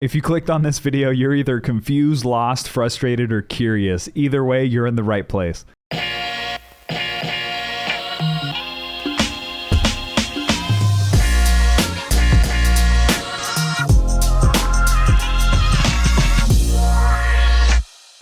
If you clicked on this video, you're either confused, lost, frustrated, or curious. Either way, you're in the right place.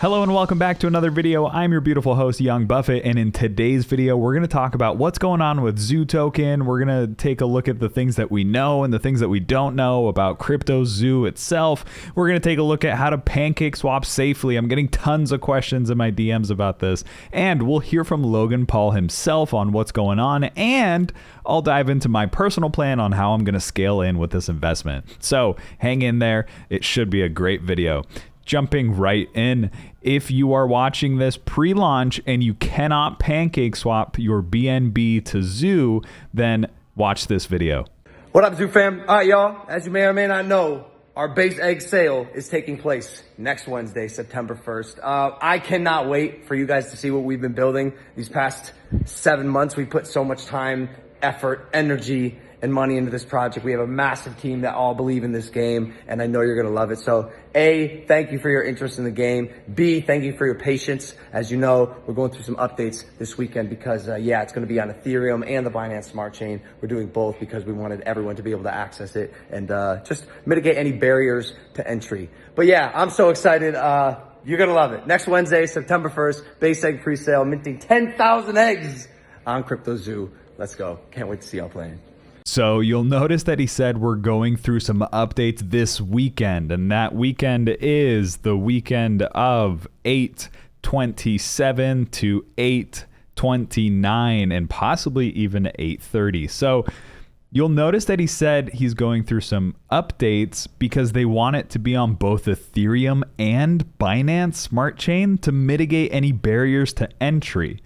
Hello and welcome back to another video. I'm your beautiful host, Young Buffett, and in today's video, we're going to talk about what's going on with Zoo token. We're going to take a look at the things that we know and the things that we don't know about CryptoZoo itself. We're going to take a look at how to PancakeSwap safely. I'm getting tons of questions in my DMs about this, and we'll hear from Logan Paul himself on what's going on, and I'll dive into my personal plan on how I'm going to scale in with this investment. So hang in there. It should be a great video. Jumping right in, if you are watching this pre-launch and you cannot PancakeSwap your BNB to Zoo, then watch this video. What up, Zoo fam? All right, y'all. As you may or may not know, our base egg sale is taking place next Wednesday, September 1st. I cannot wait for you guys to see what we've been building these past 7 months. We put so much time, effort, energy, and money into this project. We have a massive team that all believe in this game, and I know you're gonna love it. So A, thank you for your interest in the game. B, thank you for your patience. As you know, we're going through some updates this weekend because yeah, it's gonna be on Ethereum and the Binance Smart Chain. We're doing both because we wanted everyone to be able to access it and just mitigate any barriers to entry. But yeah, I'm so excited. You're gonna love it. Next Wednesday, September 1st, base egg pre-sale, minting 10,000 eggs on CryptoZoo. Let's go. Can't wait to see y'all playing. So you'll notice that he said we're going through some updates this weekend, and that weekend is the weekend of 8/27 to 8/29 and possibly even 8/30. So you'll notice that he said he's going through some updates because they want it to be on both Ethereum and Binance Smart Chain to mitigate any barriers to entry.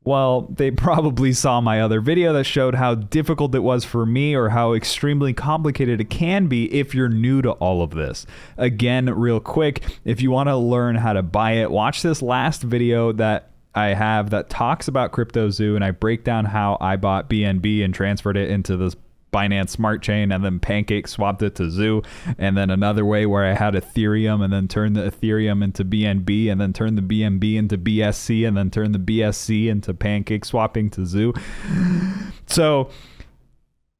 Well, they probably saw my other video that showed how difficult it was for me or how extremely complicated it can be if you're new to all of this. Again, real quick, if you want to learn how to buy it, watch this last video that I have that talks about CryptoZoo, and I break down how I bought BNB and transferred it into this Binance Smart Chain and then PancakeSwapped it to Zoo, and then another way where I had Ethereum and then turned the Ethereum into BNB and then turned the BNB into BSC and then turned the BSC into PancakeSwapping to Zoo. So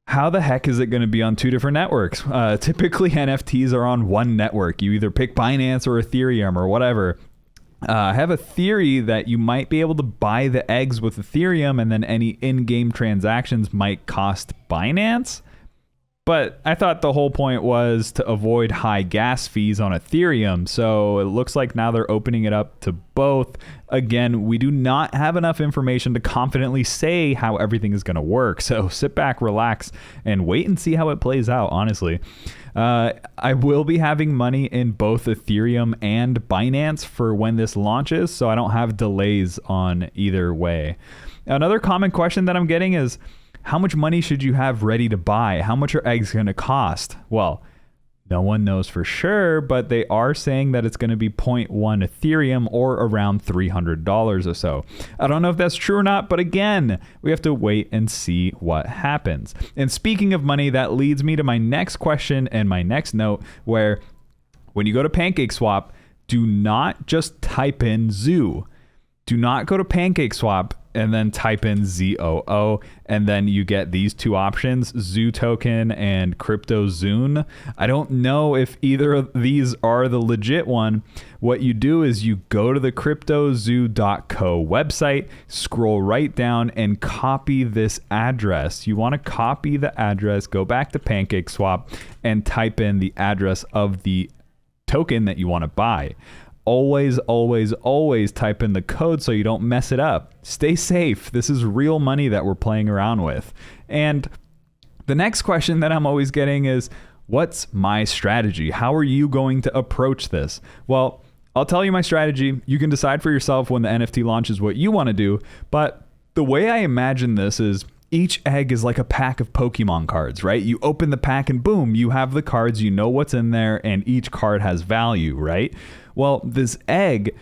how the heck is it going to be on two different networks? Typically NFTs are on one network. You either pick Binance or Ethereum or whatever. I have a theory that you might be able to buy the eggs with Ethereum and then any in-game transactions might cost Binance. But I thought the whole point was to avoid high gas fees on Ethereum. So it looks like now they're opening it up to both. Again, we do not have enough information to confidently say how everything is going to work. So sit back, relax, and wait and see how it plays out, honestly. I will be having money in both Ethereum and Binance for when this launches, so I don't have delays on either way. Another common question that I'm getting is, how much money should you have ready to buy? How much are eggs going to cost? Well, no one knows for sure, but they are saying that it's going to be 0.1 Ethereum or around $300 or so. I don't know if that's true or not, but again, we have to wait and see what happens. And speaking of money, that leads me to my next question and my next note, where when you go to PancakeSwap, do not just type in Zoo. Do not go to PancakeSwap and then type in ZOO, and then you get these two options, Zoo token and CryptoZoo. I don't know if either of these are the legit one. What you do is you go to the cryptozoo.co website, scroll right down, and copy this address. You want to copy the address, go back to PancakeSwap, and type in the address of the token that you want to buy. Always, always, always type in the code so you don't mess it up. Stay safe. This is real money that we're playing around with. And the next question that I'm always getting is, what's my strategy? How are you going to approach this? Well, I'll tell you my strategy. You can decide for yourself when the NFT launches what you want to do. But the way I imagine this is, each egg is like a pack of Pokemon cards, right? You open the pack and boom, you have the cards, you know what's in there, and each card has value, right? Well, this egg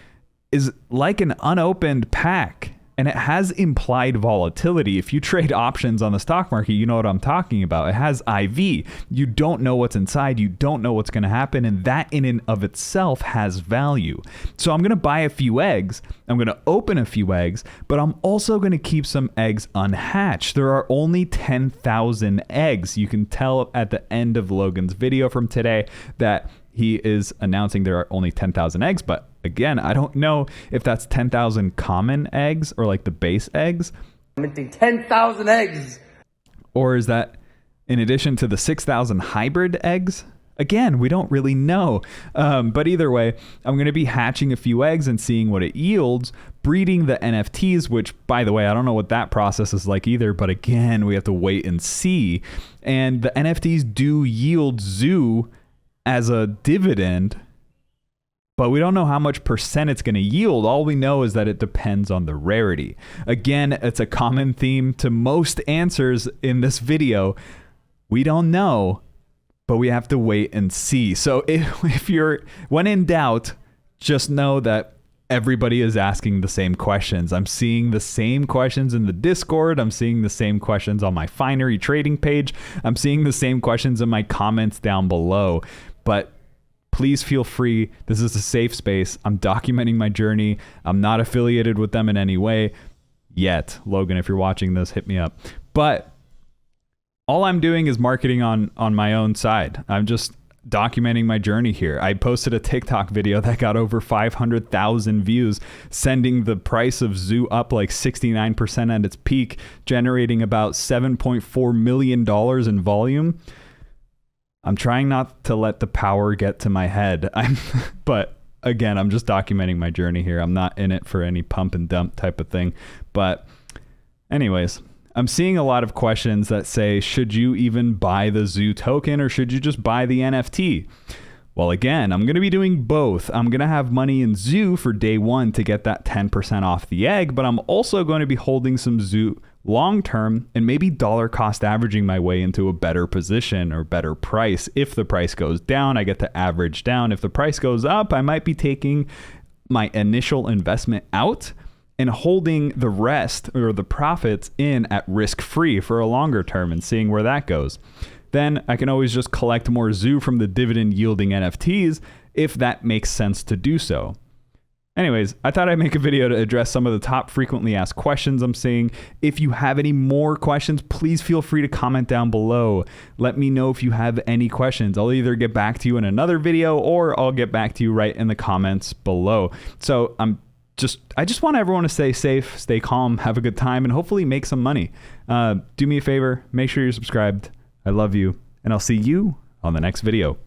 is like an unopened pack and it has implied volatility. If you trade options on the stock market, you know what I'm talking about. It has IV. You don't know what's inside. You don't know what's going to happen. And that in and of itself has value. So I'm going to buy a few eggs. I'm going to open a few eggs, but I'm also going to keep some eggs unhatched. There are only 10,000 eggs. You can tell at the end of Logan's video from today that he is announcing there are only 10,000 eggs, but again, I don't know if that's 10,000 common eggs or like the base eggs. I'm minting 10,000 eggs. Or is that in addition to the 6,000 hybrid eggs? Again, we don't really know. But either way, I'm going to be hatching a few eggs and seeing what it yields, breeding the NFTs, which, by the way, I don't know what that process is like either. But again, we have to wait and see. And the NFTs do yield Zoo as a dividend, but we don't know how much percent it's going to yield. All we know is that it depends on the rarity. Again, it's a common theme to most answers in this video. We don't know, but we have to wait and see. So if you're, when in doubt, just know that everybody is asking the same questions. I'm seeing the same questions in the Discord. I'm seeing the same questions on my Finery trading page. I'm seeing the same questions in my comments down below. But please feel free. This is a safe space. I'm documenting my journey. I'm not affiliated with them in any way yet. Logan, if you're watching this, hit me up. But all I'm doing is marketing on my own side. I'm just documenting my journey here. I posted a TikTok video that got over 500,000 views, sending the price of Zoo up like 69% at its peak, generating about $7.4 million in volume. I'm trying not to let the power get to my head. But again, I'm just documenting my journey here. I'm not in it for any pump and dump type of thing. But anyways, I'm seeing a lot of questions that say, should you even buy the Zoo token or should you just buy the NFT? Well, again, I'm going to be doing both. I'm going to have money in Zoo for day one to get that 10% off the egg, but I'm also going to be holding some Zoo long-term and maybe dollar cost averaging my way into a better position or better price. If the price goes down, I get to average down. If the price goes up, I might be taking my initial investment out and holding the rest or the profits in at risk-free for a longer term and seeing where that goes. Then I can always just collect more Zoo from the dividend yielding NFTs if that makes sense to do so. Anyways, I thought I'd make a video to address some of the top frequently asked questions I'm seeing. If you have any more questions, please feel free to comment down below. Let me know if you have any questions. I'll either get back to you in another video or I'll get back to you right in the comments below. So I just want everyone to stay safe, stay calm, have a good time, and hopefully make some money. Do me a favor, make sure you're subscribed. I love you, and I'll see you on the next video.